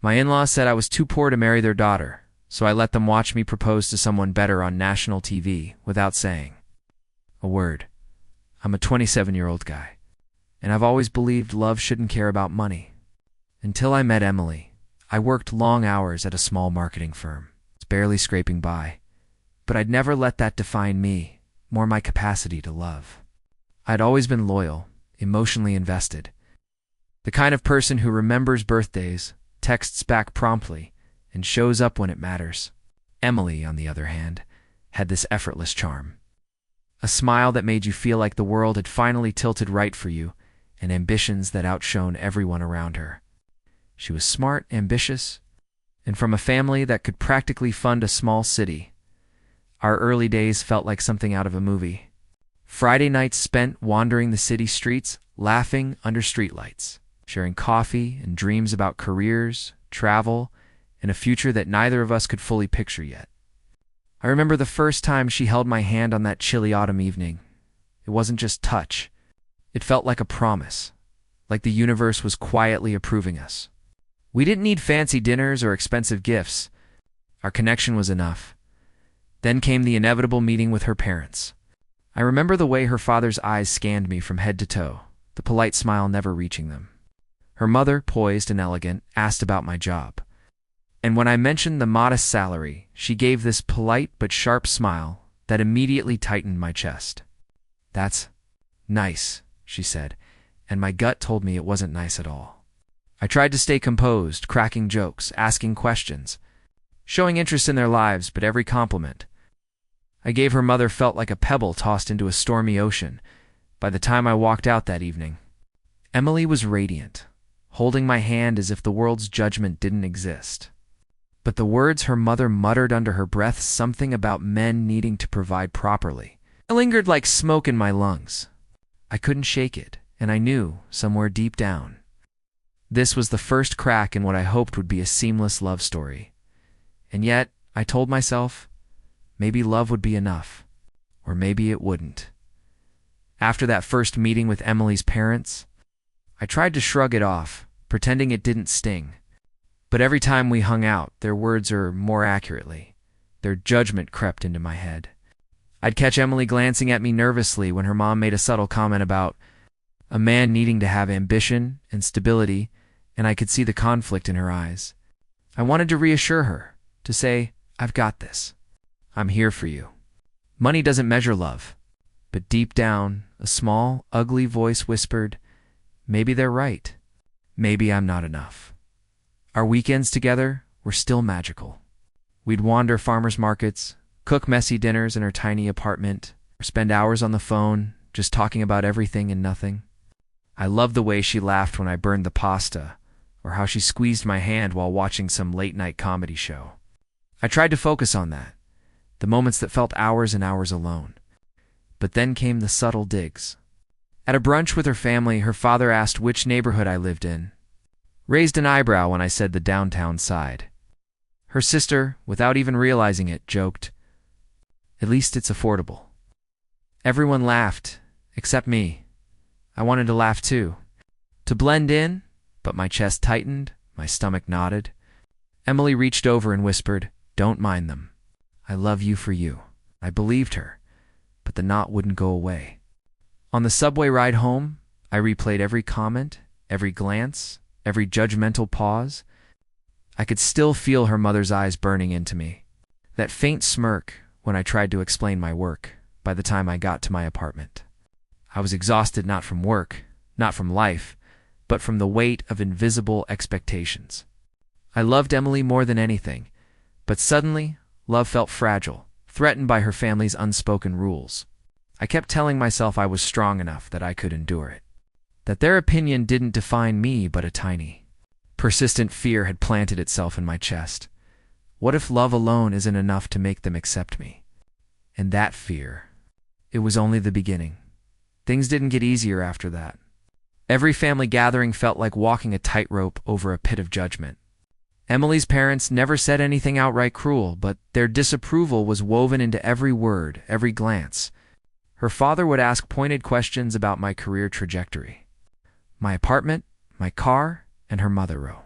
My in-laws said I was too poor to marry their daughter, so I let them watch me propose to someone better on national TV without saying a word. I'm a 27-year-old guy, and I've always believed love shouldn't care about money. Until I met Emily, I worked long hours at a small marketing firm, barely scraping by. But I'd never let that define me, more my capacity to love. I'd always been loyal, emotionally invested. The kind of person who remembers birthdays, texts back promptly, and shows up when it matters. Emily, on the other hand, had this effortless charm. A smile that made you feel like the world had finally tilted right for you, and ambitions that outshone everyone around her. She was smart, ambitious, and from a family that could practically fund a small city. Our early days felt like something out of a movie. Friday nights spent wandering the city streets, laughing under streetlights, sharing coffee and dreams about careers, travel, and a future that neither of us could fully picture yet. I remember the first time she held my hand on that chilly autumn evening. It wasn't just touch. It felt like a promise, like the universe was quietly approving us. We didn't need fancy dinners or expensive gifts. Our connection was enough. Then came the inevitable meeting with her parents. I remember the way her father's eyes scanned me from head to toe, the polite smile never reaching them. Her mother, poised and elegant, asked about my job. And when I mentioned the modest salary, she gave this polite but sharp smile that immediately tightened my chest. "That's nice," she said, and my gut told me it wasn't nice at all. I tried to stay composed, cracking jokes, asking questions, showing interest in their lives, but every compliment I gave her mother felt like a pebble tossed into a stormy ocean. By the time I walked out that evening, Emily was radiant, holding my hand as if the world's judgment didn't exist. But the words her mother muttered under her breath, something about men needing to provide properly, lingered like smoke in my lungs. I couldn't shake it, and I knew, somewhere deep down, this was the first crack in what I hoped would be a seamless love story. And yet, I told myself, maybe love would be enough, or maybe it wouldn't. After that first meeting with Emily's parents, I tried to shrug it off, pretending it didn't sting. But every time we hung out, their words, or more accurately, their judgment crept into my head. I'd catch Emily glancing at me nervously when her mom made a subtle comment about a man needing to have ambition and stability, and I could see the conflict in her eyes. I wanted to reassure her, to say, "I've got this. I'm here for you." Money doesn't measure love. But deep down, a small, ugly voice whispered, maybe they're right. Maybe I'm not enough. Our weekends together were still magical. We'd wander farmers markets, cook messy dinners in her tiny apartment, or spend hours on the phone, just talking about everything and nothing. I loved the way she laughed when I burned the pasta, or how she squeezed my hand while watching some late-night comedy show. I tried to focus on that, the moments that felt hours and hours alone. But then came the subtle digs. At a brunch with her family, her father asked which neighborhood I lived in, raised an eyebrow when I said the downtown side. Her sister, without even realizing it, joked, "At least it's affordable." Everyone laughed, except me. I wanted to laugh too, to blend in, but my chest tightened, my stomach knotted. Emily reached over and whispered, "Don't mind them. I love you for you." I believed her, but the knot wouldn't go away. On the subway ride home, I replayed every comment, every glance, every judgmental pause. I could still feel her mother's eyes burning into me. That faint smirk when I tried to explain my work by the time I got to my apartment. I was exhausted not from work, not from life, but from the weight of invisible expectations. I loved Emily more than anything, but suddenly, love felt fragile, threatened by her family's unspoken rules. I kept telling myself I was strong enough that I could endure it, that their opinion didn't define me, but a tiny, persistent fear had planted itself in my chest. What if love alone isn't enough to make them accept me? And that fear, it was only the beginning. Things didn't get easier after that. Every family gathering felt like walking a tightrope over a pit of judgment. Emily's parents never said anything outright cruel, but their disapproval was woven into every word, every glance. Her father would ask pointed questions about my career trajectory, my apartment, my car, and her mother row.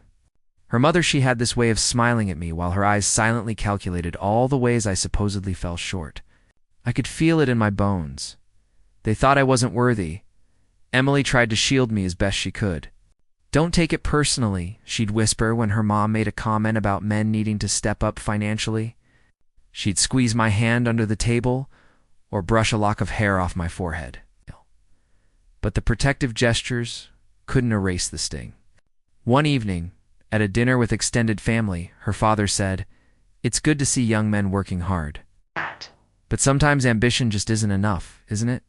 Her mother, she had this way of smiling at me while her eyes silently calculated all the ways I supposedly fell short. I could feel it in my bones. They thought I wasn't worthy. Emily tried to shield me as best she could. "Don't take it personally," she'd whisper when her mom made a comment about men needing to step up financially. She'd squeeze my hand under the table or brush a lock of hair off my forehead. But the protective gestures couldn't erase the sting. One evening, at a dinner with extended family, her father said, "It's good to see young men working hard. But sometimes ambition just isn't enough, isn't it?"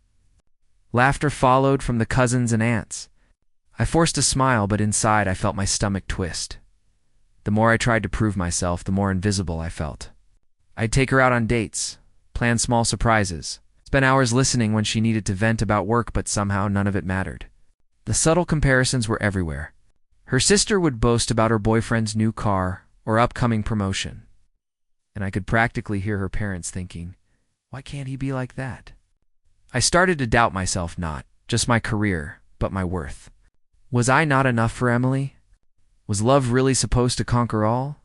Laughter followed from the cousins and aunts. I forced a smile, but inside I felt my stomach twist. The more I tried to prove myself, the more invisible I felt. I'd take her out on dates, plan small surprises, spend hours listening when she needed to vent about work, but somehow none of it mattered. The subtle comparisons were everywhere. Her sister would boast about her boyfriend's new car or upcoming promotion, and I could practically hear her parents thinking, "Why can't he be like that?" I started to doubt myself, not just my career, but my worth. Was I not enough for Emily? Was love really supposed to conquer all?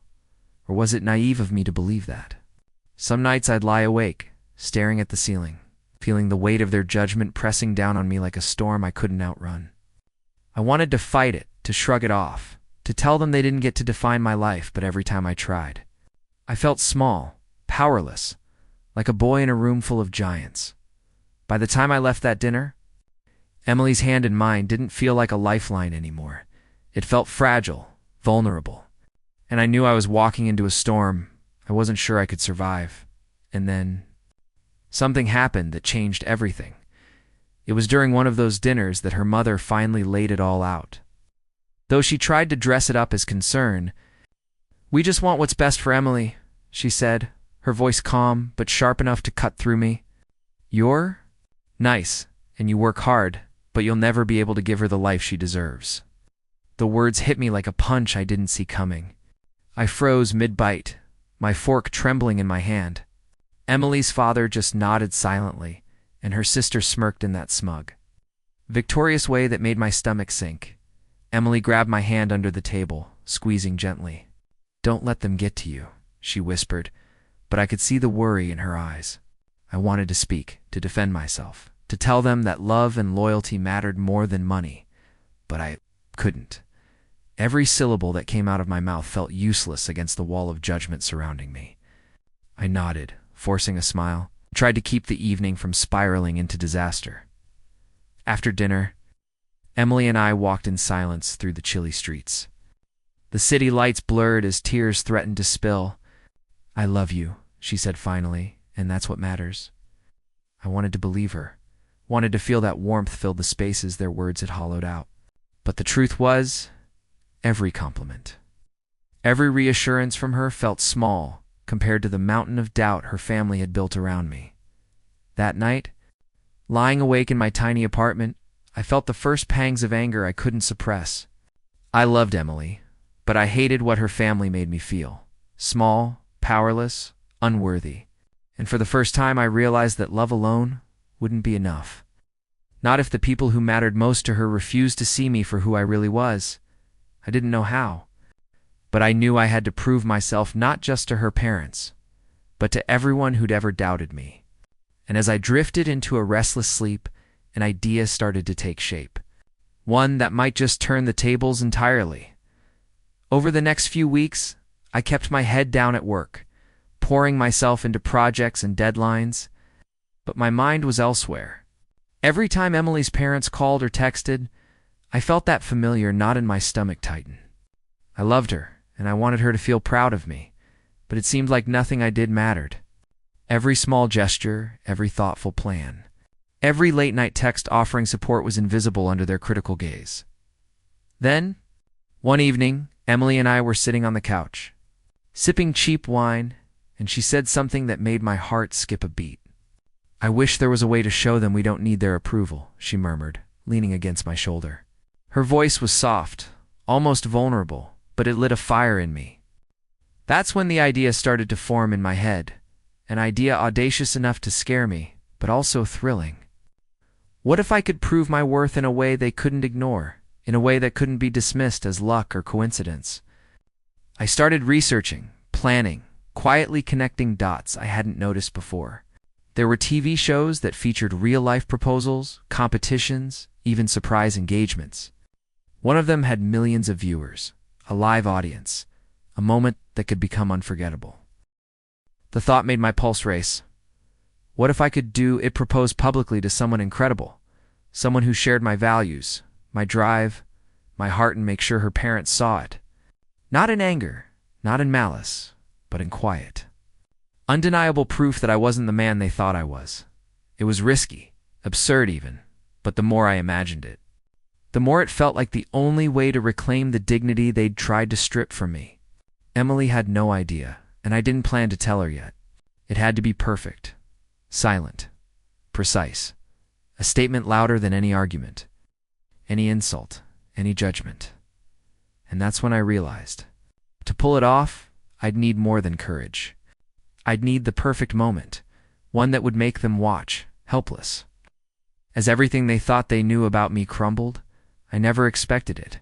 Or was it naive of me to believe that? Some nights I'd lie awake, staring at the ceiling, feeling the weight of their judgment pressing down on me like a storm I couldn't outrun. I wanted to fight it, to shrug it off, to tell them they didn't get to define my life, but every time I tried, I felt small, powerless, like a boy in a room full of giants. By the time I left that dinner, Emily's hand in mine didn't feel like a lifeline anymore. It felt fragile, vulnerable, and I knew I was walking into a storm I wasn't sure I could survive. And then something happened that changed everything. It was during one of those dinners that her mother finally laid it all out. Though she tried to dress it up as concern, "We just want what's best for Emily," she said, her voice calm but sharp enough to cut through me. "You're nice, and you work hard, but you'll never be able to give her the life she deserves." The words hit me like a punch I didn't see coming. I froze mid-bite, my fork trembling in my hand. Emily's father just nodded silently, and her sister smirked in that smug, victorious way that made my stomach sink. Emily grabbed my hand under the table, squeezing gently. "Don't let them get to you," she whispered, but I could see the worry in her eyes. I wanted to speak, to defend myself, to tell them that love and loyalty mattered more than money, but I couldn't. Every syllable that came out of my mouth felt useless against the wall of judgment surrounding me. I nodded, forcing a smile, tried to keep the evening from spiraling into disaster. After dinner, Emily and I walked in silence through the chilly streets. The city lights blurred as tears threatened to spill. "I love you," she said finally, "and that's what matters." I wanted to believe her, wanted to feel that warmth fill the spaces their words had hollowed out. But the truth was, every compliment, every reassurance from her felt small compared to the mountain of doubt her family had built around me. That night, lying awake in my tiny apartment, I felt the first pangs of anger I couldn't suppress. I loved Emily, but I hated what her family made me feel. Small, powerless, unworthy. And for the first time I realized that love alone wouldn't be enough. Not if the people who mattered most to her refused to see me for who I really was. I didn't know how, but I knew I had to prove myself not just to her parents, but to everyone who'd ever doubted me. And as I drifted into a restless sleep, an idea started to take shape. One that might just turn the tables entirely. Over the next few weeks, I kept my head down at work, pouring myself into projects and deadlines, but my mind was elsewhere. Every time Emily's parents called or texted, I felt that familiar knot in my stomach tighten. I loved her, and I wanted her to feel proud of me, but it seemed like nothing I did mattered. Every small gesture, every thoughtful plan, every late-night text offering support was invisible under their critical gaze. Then, one evening, Emily and I were sitting on the couch, sipping cheap wine, and she said something that made my heart skip a beat. "I wish there was a way to show them we don't need their approval," she murmured, leaning against my shoulder. Her voice was soft, almost vulnerable, but it lit a fire in me. That's when the idea started to form in my head, an idea audacious enough to scare me, but also thrilling. What if I could prove my worth in a way they couldn't ignore, in a way that couldn't be dismissed as luck or coincidence? I started researching, planning, quietly connecting dots I hadn't noticed before. There were TV shows that featured real-life proposals, competitions, even surprise engagements. One of them had millions of viewers, a live audience, a moment that could become unforgettable. The thought made my pulse race. What if I could propose publicly to someone incredible, someone who shared my values, my drive, my heart, and make sure her parents saw it? Not in anger, not in malice, but in quiet. Undeniable proof that I wasn't the man they thought I was. It was risky, absurd even, but the more I imagined it, the more it felt like the only way to reclaim the dignity they'd tried to strip from me. Emily had no idea, and I didn't plan to tell her yet. It had to be perfect, silent, precise, a statement louder than any argument, any insult, any judgment. And that's when I realized, to pull it off, I'd need more than courage. I'd need the perfect moment, one that would make them watch, helpless. As everything they thought they knew about me crumbled, I never expected it,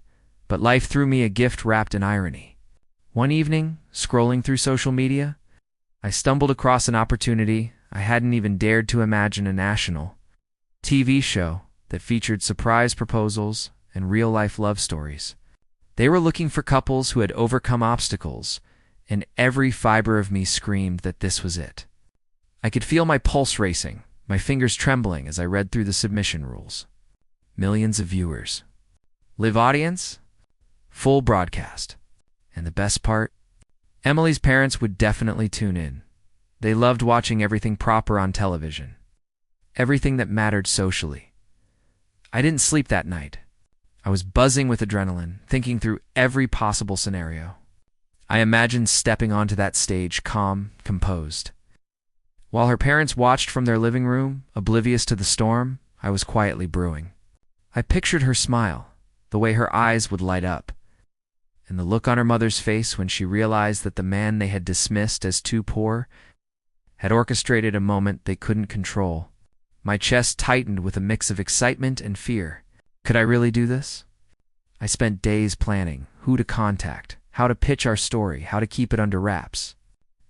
but life threw me a gift wrapped in irony. One evening, scrolling through social media, I stumbled across an opportunity I hadn't even dared to imagine: a national TV show that featured surprise proposals and real-life love stories. They were looking for couples who had overcome obstacles, and every fiber of me screamed that this was it. I could feel my pulse racing, my fingers trembling as I read through the submission rules. Millions of viewers. Live audience? Full broadcast. And the best part? Emily's parents would definitely tune in. They loved watching everything proper on television. Everything that mattered socially. I didn't sleep that night. I was buzzing with adrenaline, thinking through every possible scenario. I imagined stepping onto that stage, calm, composed. While her parents watched from their living room, oblivious to the storm, I was quietly brewing. I pictured her smile, the way her eyes would light up, and the look on her mother's face when she realized that the man they had dismissed as too poor had orchestrated a moment they couldn't control. My chest tightened with a mix of excitement and fear. Could I really do this? I spent days planning who to contact, how to pitch our story, how to keep it under wraps.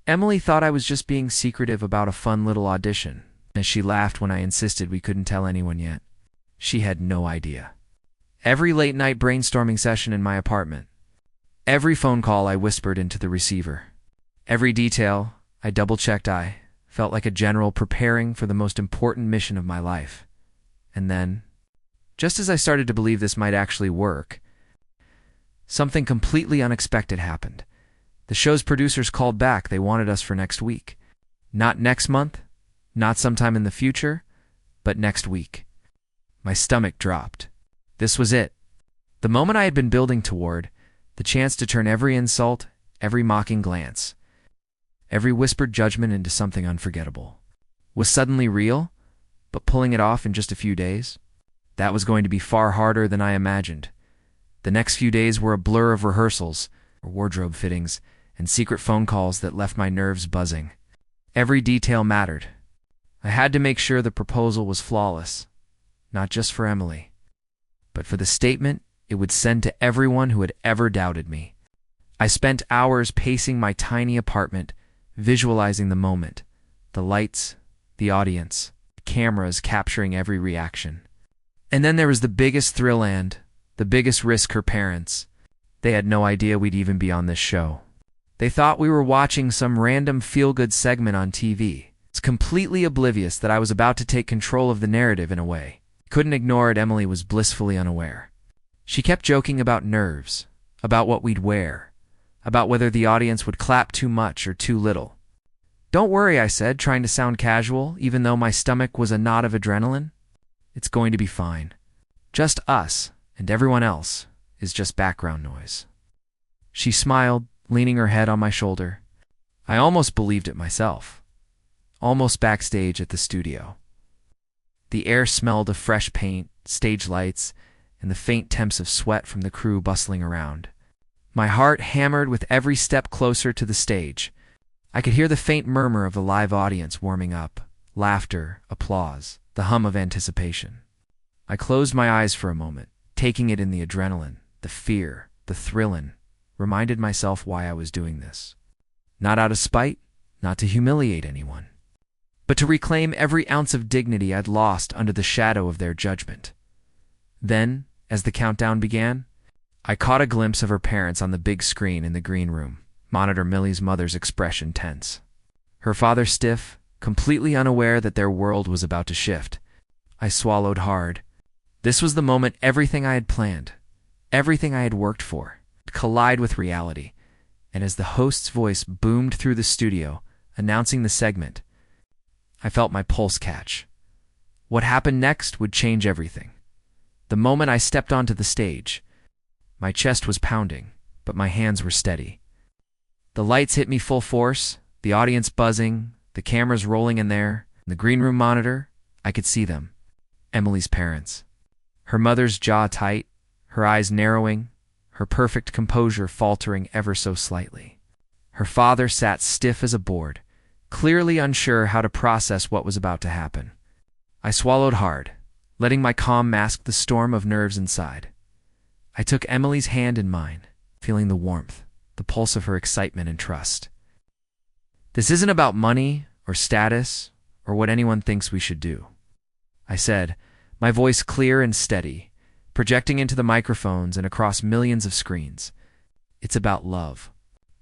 Emily thought I was just being secretive about a fun little audition, as she laughed when I insisted we couldn't tell anyone yet. She had no idea. Every late-night brainstorming session in my apartment, every phone call I whispered into the receiver, every detail I double-checked, I felt like a general preparing for the most important mission of my life. And then, just as I started to believe this might actually work, something completely unexpected happened. The show's producers called back. They wanted us for next week. Not next month, not sometime in the future, but next week. My stomach dropped. This was it. The moment I had been building toward, the chance to turn every insult, every mocking glance, every whispered judgment into something unforgettable, was suddenly real, but pulling it off in just a few days? That was going to be far harder than I imagined. The next few days were a blur of rehearsals, wardrobe fittings, and secret phone calls that left my nerves buzzing. Every detail mattered. I had to make sure the proposal was flawless, not just for Emily, but for the statement it would send to everyone who had ever doubted me. I spent hours pacing my tiny apartment, visualizing the moment, the lights, the audience, the cameras capturing every reaction. And then there was the biggest thrill and the biggest risk: her parents. They had no idea we'd even be on this show. They thought we were watching some random feel-good segment on TV. It's completely oblivious that I was about to take control of the narrative in a way. Couldn't ignore it. Emily was blissfully unaware. She kept joking about nerves, about what we'd wear, about whether the audience would clap too much or too little. "Don't worry," I said, trying to sound casual, even though my stomach was a knot of adrenaline. "It's going to be fine. Just us, and everyone else is just background noise." She smiled, leaning her head on my shoulder. I almost believed it myself. Almost backstage at the studio. The air smelled of fresh paint, stage lights, and the faint temps of sweat from the crew bustling around. My heart hammered with every step closer to the stage. I could hear the faint murmur of the live audience warming up, laughter, applause, the hum of anticipation. I closed my eyes for a moment, taking it in: the adrenaline, the fear, the thrilling, reminded myself why I was doing this. Not out of spite, not to humiliate anyone, but to reclaim every ounce of dignity I'd lost under the shadow of their judgment. Then, as the countdown began, I caught a glimpse of her parents on the big screen in the green room, monitor Millie's mother's expression tense. Her father stiff, completely unaware that their world was about to shift. I swallowed hard. This was the moment everything I had planned, everything I had worked for, collide with reality. And as the host's voice boomed through the studio, announcing the segment, I felt my pulse catch. What happened next would change everything. The moment I stepped onto the stage, my chest was pounding, but my hands were steady. The lights hit me full force, the audience buzzing, the cameras rolling in there. The green room monitor, I could see them. Emily's parents. Her mother's jaw tight, her eyes narrowing, her perfect composure faltering ever so slightly. Her father sat stiff as a board, clearly unsure how to process what was about to happen. I swallowed hard, letting my calm mask the storm of nerves inside. I took Emily's hand in mine, feeling the warmth, the pulse of her excitement and trust. This isn't about money or status or what anyone thinks we should do, I said, my voice clear and steady, projecting into the microphones and across millions of screens. It's about love,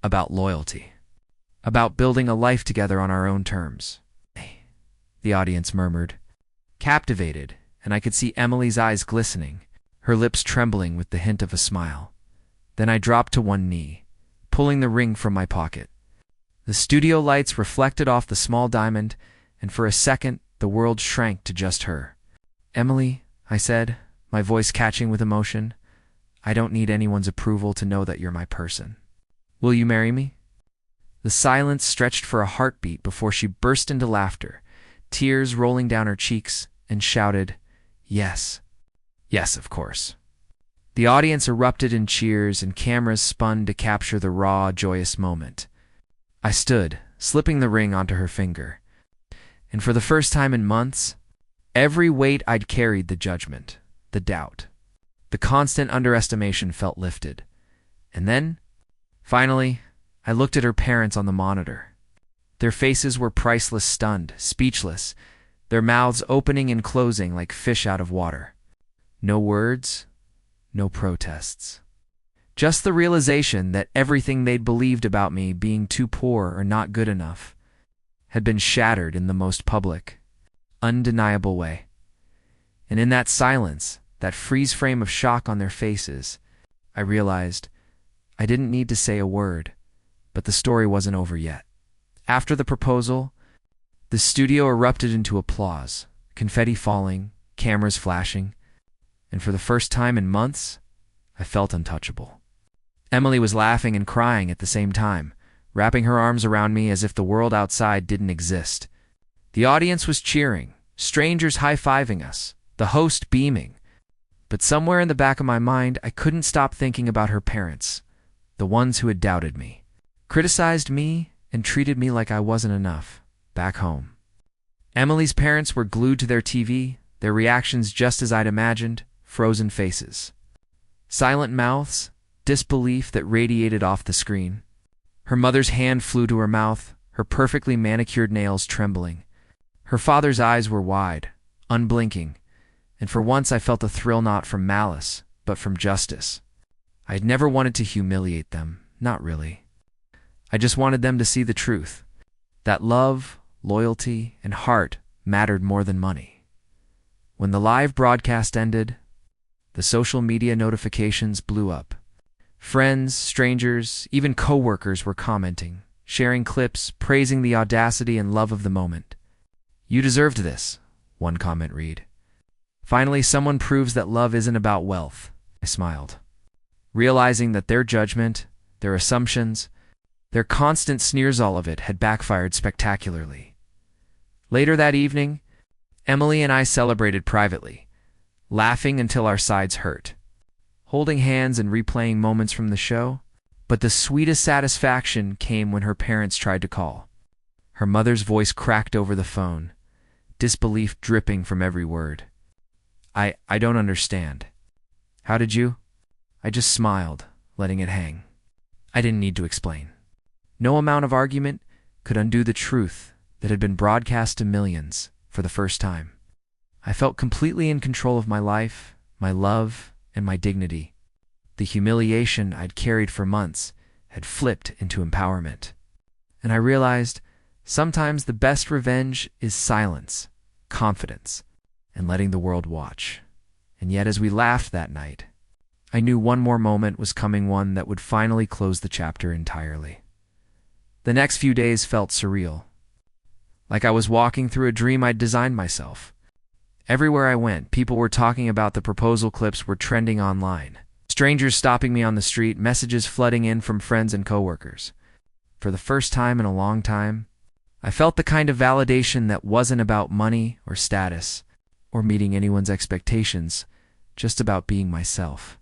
about loyalty, about building a life together on our own terms. The audience murmured, captivated, and I could see Emily's eyes glistening, her lips trembling with the hint of a smile. Then I dropped to one knee, pulling the ring from my pocket. The studio lights reflected off the small diamond, and for a second the world shrank to just her. Emily, I said, my voice catching with emotion, I don't need anyone's approval to know that you're my person. Will you marry me? The silence stretched for a heartbeat before she burst into laughter, tears rolling down her cheeks, and shouted, yes. Yes, of course. The audience erupted in cheers and cameras spun to capture the raw, joyous moment. I stood, slipping the ring onto her finger. And for the first time in months, every weight I'd carried, the judgment, the doubt, the constant underestimation felt lifted. And then, finally, I looked at her parents on the monitor. Their faces were priceless, stunned, speechless, their mouths opening and closing like fish out of water. No words, no protests. Just the realization that everything they'd believed about me being too poor or not good enough had been shattered in the most public, undeniable way. And in that silence, that freeze frame of shock on their faces, I realized I didn't need to say a word, but the story wasn't over yet. After the proposal, the studio erupted into applause, confetti falling, cameras flashing, and for the first time in months, I felt untouchable. Emily was laughing and crying at the same time, wrapping her arms around me as if the world outside didn't exist. The audience was cheering, strangers high-fiving us, the host beaming. But somewhere in the back of my mind, I couldn't stop thinking about her parents, the ones who had doubted me, criticized me, and treated me like I wasn't enough, back home. Emily's parents were glued to their TV, their reactions just as I'd imagined, frozen faces. Silent mouths, disbelief that radiated off the screen. Her mother's hand flew to her mouth, her perfectly manicured nails trembling. Her father's eyes were wide, unblinking, and for once I felt a thrill not from malice, but from justice. I had never wanted to humiliate them, not really. I just wanted them to see the truth, that love, loyalty, and heart mattered more than money. When the live broadcast ended, the social media notifications blew up. Friends, strangers, even co-workers were commenting, sharing clips, praising the audacity and love of the moment. "You deserved this," one comment read. "Finally, someone proves that love isn't about wealth," I smiled, realizing that their judgment, their assumptions, their constant sneers, all of it had backfired spectacularly. Later that evening, Emily and I celebrated privately, laughing until our sides hurt, holding hands and replaying moments from the show. But the sweetest satisfaction came when her parents tried to call. Her mother's voice cracked over the phone, disbelief dripping from every word. I don't understand. How did you?" I just smiled, letting it hang. I didn't need to explain. No amount of argument could undo the truth that had been broadcast to millions for the first time. I felt completely in control of my life, my love, and my dignity. The humiliation I'd carried for months had flipped into empowerment. And I realized sometimes the best revenge is silence, confidence, and letting the world watch. And yet as we laughed that night, I knew one more moment was coming, one that would finally close the chapter entirely. The next few days felt surreal, like I was walking through a dream I'd designed myself. Everywhere I went, people were talking about the proposal. Clips were trending online. Strangers stopping me on the street, messages flooding in from friends and coworkers. For the first time in a long time, I felt the kind of validation that wasn't about money or status or meeting anyone's expectations, just about being myself,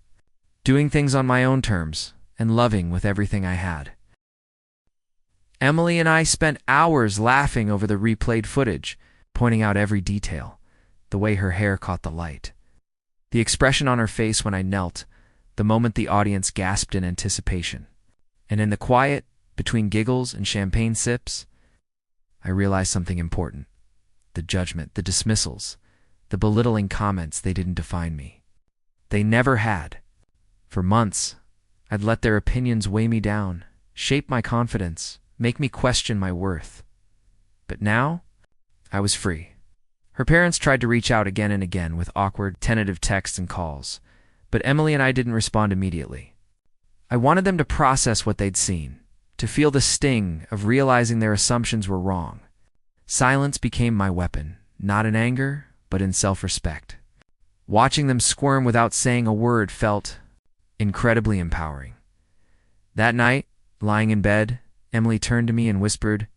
doing things on my own terms, and loving with everything I had. Emily and I spent hours laughing over the replayed footage, pointing out every detail, the way her hair caught the light, the expression on her face when I knelt, the moment the audience gasped in anticipation. And in the quiet, between giggles and champagne sips, I realized something important. The judgment, the dismissals, the belittling comments, they didn't define me. They never had. For months, I'd let their opinions weigh me down, shape my confidence, make me question my worth. But now, I was free. Her parents tried to reach out again and again with awkward, tentative texts and calls, but Emily and I didn't respond immediately. I wanted them to process what they'd seen, to feel the sting of realizing their assumptions were wrong. Silence became my weapon, not in anger, but in self-respect. Watching them squirm without saying a word felt incredibly empowering. That night, lying in bed, Emily turned to me and whispered,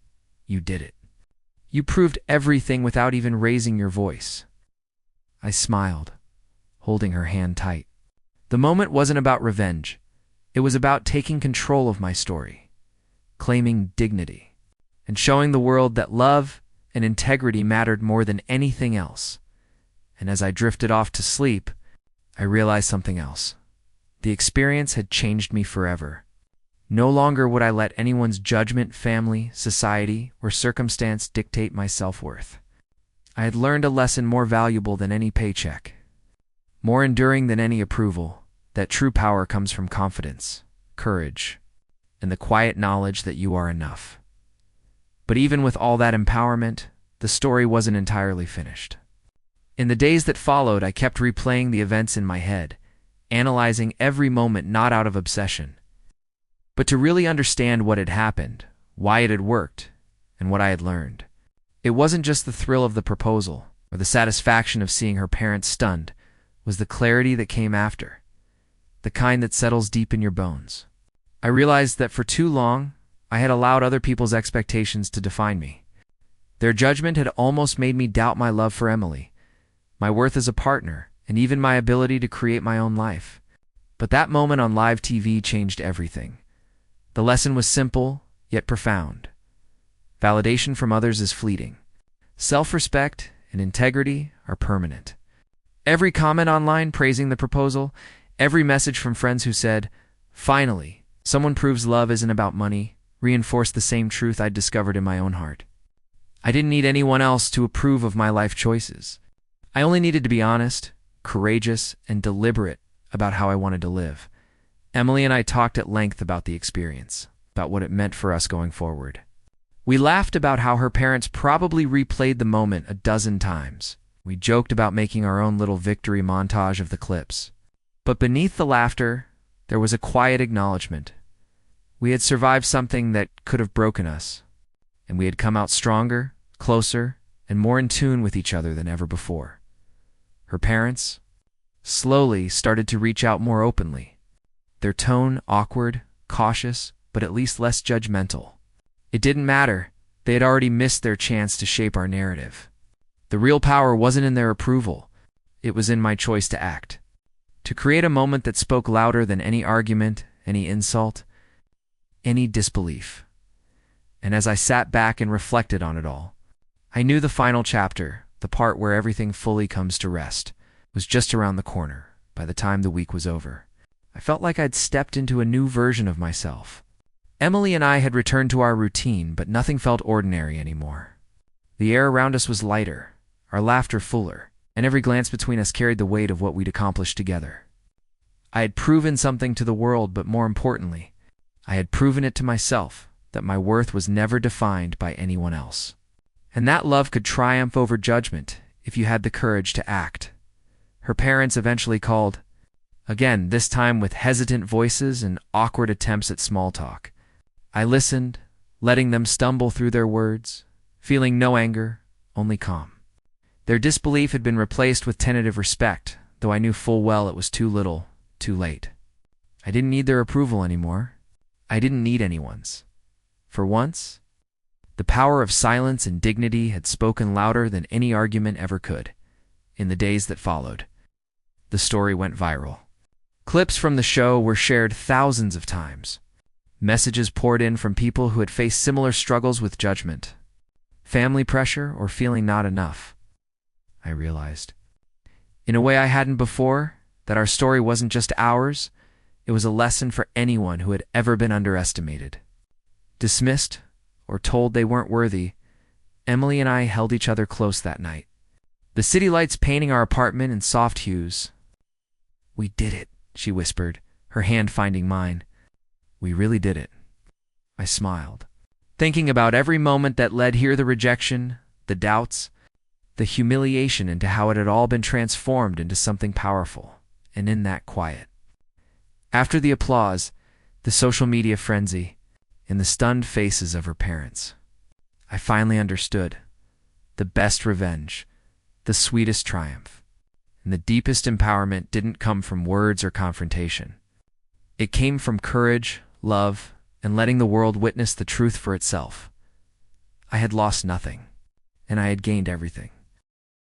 "You did it. You proved everything without even raising your voice." I smiled, holding her hand tight. The moment wasn't about revenge. It was about taking control of my story, claiming dignity, and showing the world that love and integrity mattered more than anything else. And as I drifted off to sleep, I realized something else. The experience had changed me forever. No longer would I let anyone's judgment, family, society, or circumstance dictate my self-worth. I had learned a lesson more valuable than any paycheck, more enduring than any approval, that true power comes from confidence, courage, and the quiet knowledge that you are enough. But even with all that empowerment, the story wasn't entirely finished. In the days that followed, I kept replaying the events in my head, analyzing every moment not out of obsession, but to really understand what had happened, why it had worked, and what I had learned. It wasn't just the thrill of the proposal, or the satisfaction of seeing her parents stunned, was the clarity that came after, the kind that settles deep in your bones. I realized that for too long, I had allowed other people's expectations to define me. Their judgment had almost made me doubt my love for Emily, my worth as a partner, and even my ability to create my own life. But that moment on live TV changed everything. The lesson was simple, yet profound. Validation from others is fleeting. Self-respect and integrity are permanent. Every comment online praising the proposal, every message from friends who said, "Finally, someone proves love isn't about money," reinforced the same truth I'd discovered in my own heart. I didn't need anyone else to approve of my life choices. I only needed to be honest, courageous, and deliberate about how I wanted to live. Emily and I talked at length about the experience, about what it meant for us going forward. We laughed about how her parents probably replayed the moment a dozen times. We joked about making our own little victory montage of the clips. But beneath the laughter, there was a quiet acknowledgement. We had survived something that could have broken us, and we had come out stronger, closer, and more in tune with each other than ever before. Her parents slowly started to reach out more openly, their tone awkward, cautious, but at least less judgmental. It didn't matter. They had already missed their chance to shape our narrative. The real power wasn't in their approval. It was in my choice to act, to create a moment that spoke louder than any argument, any insult, any disbelief. And as I sat back and reflected on it all, I knew the final chapter, the part where everything fully comes to rest, was just around the corner by the time the week was over. I felt like I'd stepped into a new version of myself, Emily and I had returned to our routine, but nothing felt ordinary anymore. The air around us was lighter, our laughter fuller, and every glance between us carried the weight of what we'd accomplished together. I had proven something to the world, but more importantly, I had proven it to myself that my worth was never defined by anyone else. And that love could triumph over judgment if you had the courage to act. Her parents eventually called, again, this time with hesitant voices and awkward attempts at small talk. I listened, letting them stumble through their words, feeling no anger, only calm. Their disbelief had been replaced with tentative respect, though I knew full well it was too little, too late. I didn't need their approval anymore. I didn't need anyone's. For once, the power of silence and dignity had spoken louder than any argument ever could. In the days that followed, the story went viral. Clips from the show were shared thousands of times. Messages poured in from people who had faced similar struggles with judgment, family pressure, or feeling not enough. I realized, in a way I hadn't before, that our story wasn't just ours, it was a lesson for anyone who had ever been underestimated. Dismissed, or told they weren't worthy, Emily and I held each other close that night. The city lights painting our apartment in soft hues. "We did it," she whispered, her hand finding mine. "We really did it." I smiled, thinking about every moment that led here, the rejection, the doubts, the humiliation, into how it had all been transformed into something powerful, and in that quiet. After the applause, the social media frenzy, and the stunned faces of her parents, I finally understood. The best revenge, the sweetest triumph, and the deepest empowerment didn't come from words or confrontation. It came from courage, love, and letting the world witness the truth for itself. I had lost nothing, and I had gained everything.